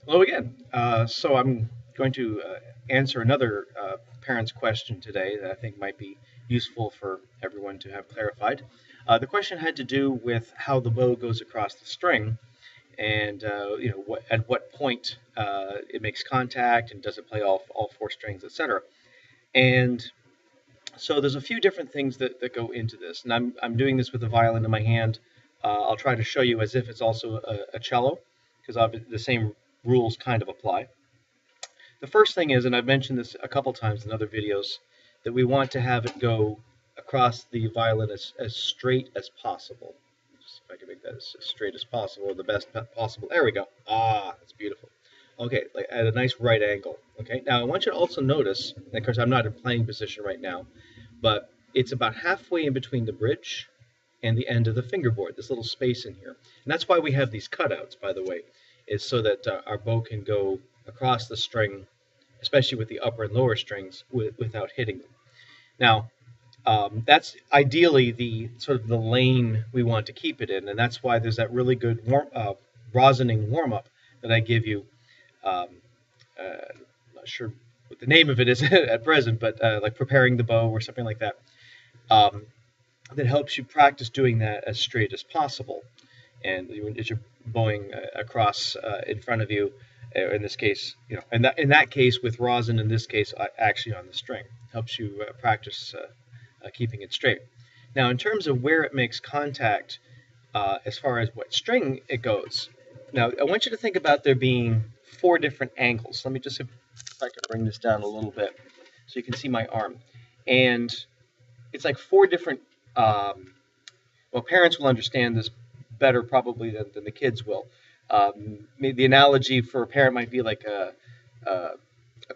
Hello again. So I'm going to answer another parent's question today that I think might be useful for everyone to have clarified. The question had to do with how the bow goes across the string, and at what point it makes contact, and does it play all four strings, etc. And so there's a few different things that go into this, and I'm doing this with the violin in my hand. I'll try to show you as if it's also a cello, because the same rules kind of apply. The first thing is, and I've mentioned this a couple times in other videos, that we want to have it go across the violin as straight as possible. Just if I can make that as straight as possible, or the best possible. There we go. Ah, that's beautiful. Okay, like at a nice right angle. Okay, now I want you to also notice, and of course I'm not in playing position right now, but it's about halfway in between the bridge and the end of the fingerboard, this little space in here. And that's why we have these cutouts, by the way, is so that our bow can go across the string, especially with the upper and lower strings, without hitting them. Now, that's ideally the sort of the lane we want to keep it in, and that's why there's that really good rosining warm-up that I give you. I'm not sure what the name of it is at present, but like preparing the bow or something like that. Um, that helps you practice doing that as straight as possible. And as you're bowing across in front of you, in this case, in that case with rosin, in this case, actually on the string, helps you practice keeping it straight. Now, in terms of where it makes contact, as far as what string it goes, now I want you to think about there being four different angles. Let me just see if I can bring this down a little bit so you can see my arm. And it's like four different well, parents will understand this better probably than the kids will. The analogy for a parent might be like a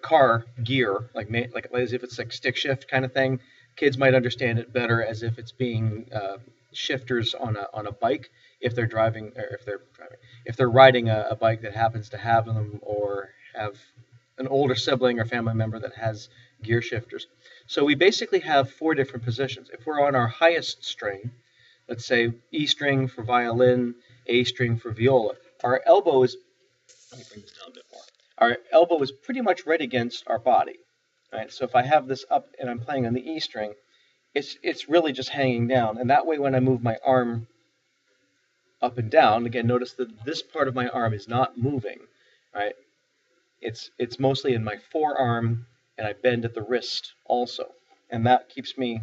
car gear, like as if it's like stick shift kind of thing. Kids might understand it better as if it's being shifters on a bike if they're driving, or if they're riding a bike that happens to have them, or have an older sibling or family member that has gear shifters. So we basically have four different positions. If we're on our highest string, let's say E string for violin, A string for viola, our elbow is, let me bring this down a bit more. Our elbow is pretty much right against our body. Right? So if I have this up and I'm playing on the E string, it's really just hanging down. And that way when I move my arm up and down, again, notice that this part of my arm is not moving. Right? It's mostly in my forearm, and I bend at the wrist also. And that keeps me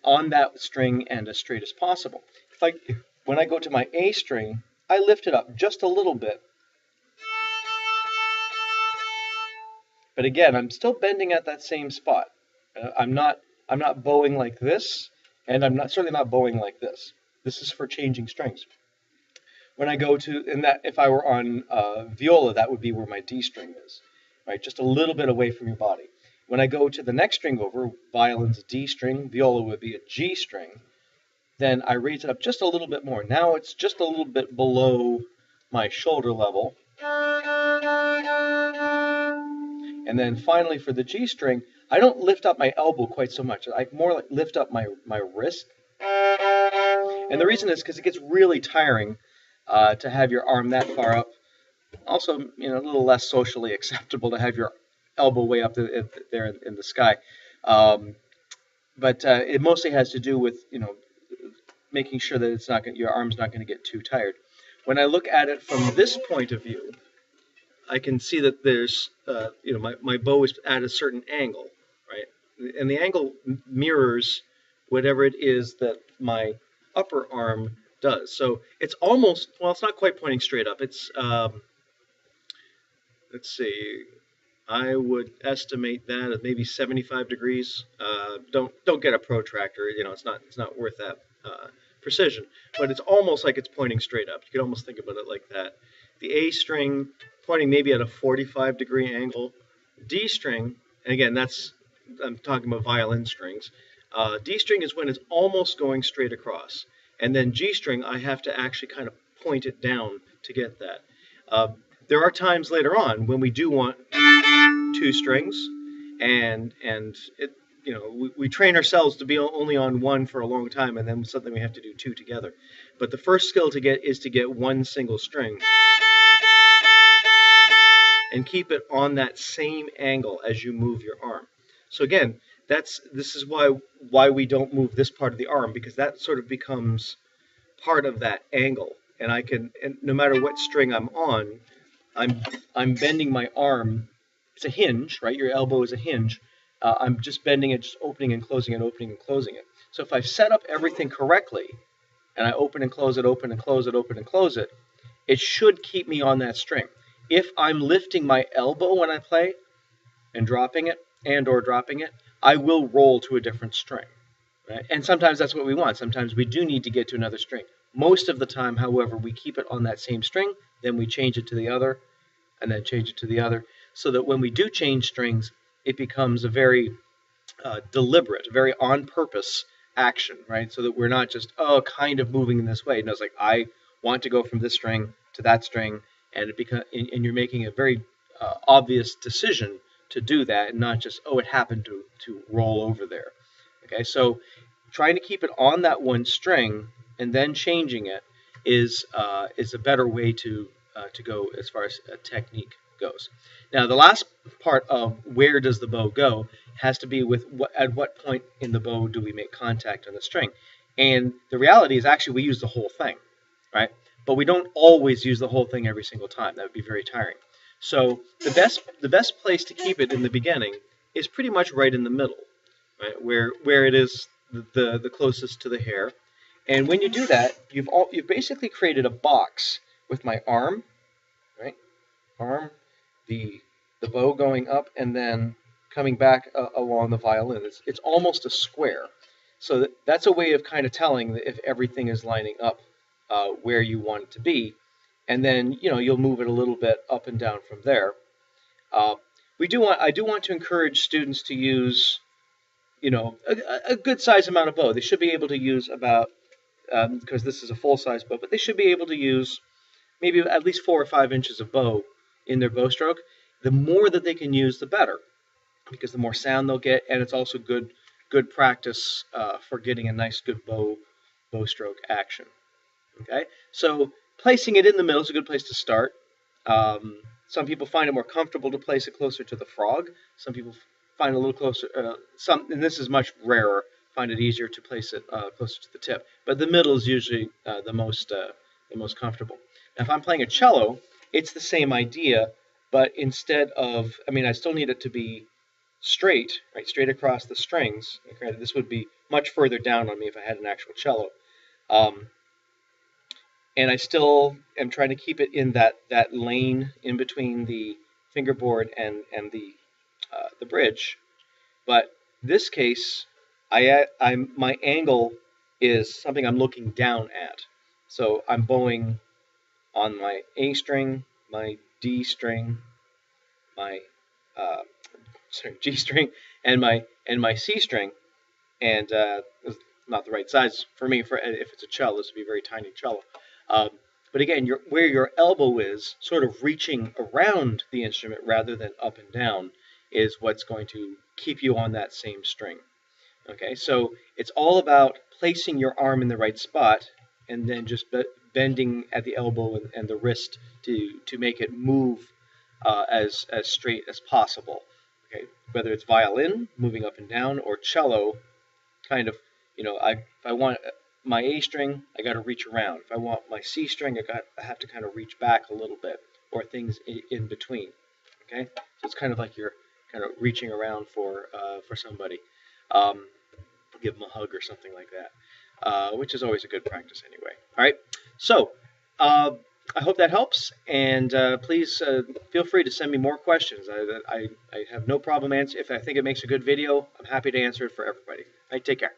on that string and as straight as possible. When I go to my A string, I lift it up just a little bit. But again, I'm still bending at that same spot. I'm not bowing like this, and I'm certainly not bowing like this. This is for changing strings. When I go to, and that if I were on viola, that would be where my D string is, right? Just a little bit away from your body. When I go to the next string over, violin's a D string, viola would be a G string, then I raise it up just a little bit more. Now it's just a little bit below my shoulder level. And then finally for the G string, I don't lift up my elbow quite so much. I more like lift up my wrist. And the reason is because it gets really tiring to have your arm that far up. Also, a little less socially acceptable to have your elbow way up there in the sky. But it mostly has to do with, making sure that your arm's not going to get too tired. When I look at it from this point of view, I can see that there's, my bow is at a certain angle, right? And the angle mirrors whatever it is that my upper arm does. So it's almost, well, it's not quite pointing straight up. It's, let's see, I would estimate that at maybe 75 degrees. Don't get a protractor. It's not worth that precision. But it's almost like it's pointing straight up. You could almost think about it like that. The A string pointing maybe at a 45-degree angle. D string, and again, I'm talking about violin strings. D string is when it's almost going straight across. And then G string, I have to actually kind of point it down to get that. There are times later on when we do want two strings, and it, we train ourselves to be only on one for a long time, and then suddenly we have to do two together. But the first skill to get is to get one single string and keep it on that same angle as you move your arm. So again, this is why we don't move this part of the arm, because that sort of becomes part of that angle. And no matter what string I'm on, I'm bending my arm. It's a hinge, right? Your elbow is a hinge. I'm just bending it, just opening and closing it, opening and closing it. So if I've set up everything correctly, and I open and close it, open and close it, open and close it, it should keep me on that string. If I'm lifting my elbow when I play and dropping it, I will roll to a different string. Right? And sometimes that's what we want. Sometimes we do need to get to another string. Most of the time, however, we keep it on that same string, then we change it to the other, and then change it to the other, so that when we do change strings, it becomes a very deliberate, very on-purpose action, right? So that we're not just, kind of moving in this way. No, it's like, I want to go from this string to that string, and you're making a very obvious decision to do that, and not just, it happened to roll over there. Okay, so trying to keep it on that one string and then changing it is a better way to go as far as technique goes. Now, the last part of where does the bow go has to be with at what point in the bow do we make contact on the string. And the reality is, actually, we use the whole thing, right? But we don't always use the whole thing every single time. That would be very tiring. So the best place to keep it in the beginning is pretty much right in the middle, right? Where it is the closest to the hair. And when you do that, you've basically created a box with my arm, right? Arm, the bow going up and then coming back along the violin. It's almost a square. So that's a way of kind of telling that if everything is lining up where you want it to be. And then, you'll move it a little bit up and down from there. I do want to encourage students to use, a good size amount of bow. They should be able to use about, because this is a full-size bow, but they should be able to use maybe at least 4 or 5 inches of bow in their bow stroke. The more that they can use, the better, because the more sound they'll get, and it's also good practice for getting a nice, good bow stroke action. Okay, so placing it in the middle is a good place to start. Some people find it more comfortable to place it closer to the frog. Some people find it a little closer. And this is much rarer, find it easier to place it closer to the tip. But the middle is usually the most comfortable. Now, if I'm playing a cello, it's the same idea, but instead of, I still need it to be straight, right, straight across the strings. Granted, this would be much further down on me if I had an actual cello. And I still am trying to keep it in that lane in between the fingerboard and the bridge. But this case, my angle is something I'm looking down at. So I'm bowing on my A string, my D string, my G string, and my C string, and it's not the right size for me. If it's a cello, this would be a very tiny cello. But again, where your elbow is, sort of reaching around the instrument rather than up and down, is what's going to keep you on that same string. Okay, so it's all about placing your arm in the right spot, and then just bending at the elbow and the wrist to make it move as straight as possible. Okay, whether it's violin moving up and down, or cello, kind of, if I want my A string, I got to reach around. If I want my C string, I have to kind of reach back a little bit, or things in between. Okay, so it's kind of like you're kind of reaching around for somebody. Give them a hug or something like that, which is always a good practice anyway. All right, so I hope that helps, and please feel free to send me more questions. I have no problem answering. If I think it makes a good video, I'm happy to answer it for everybody. All right, take care.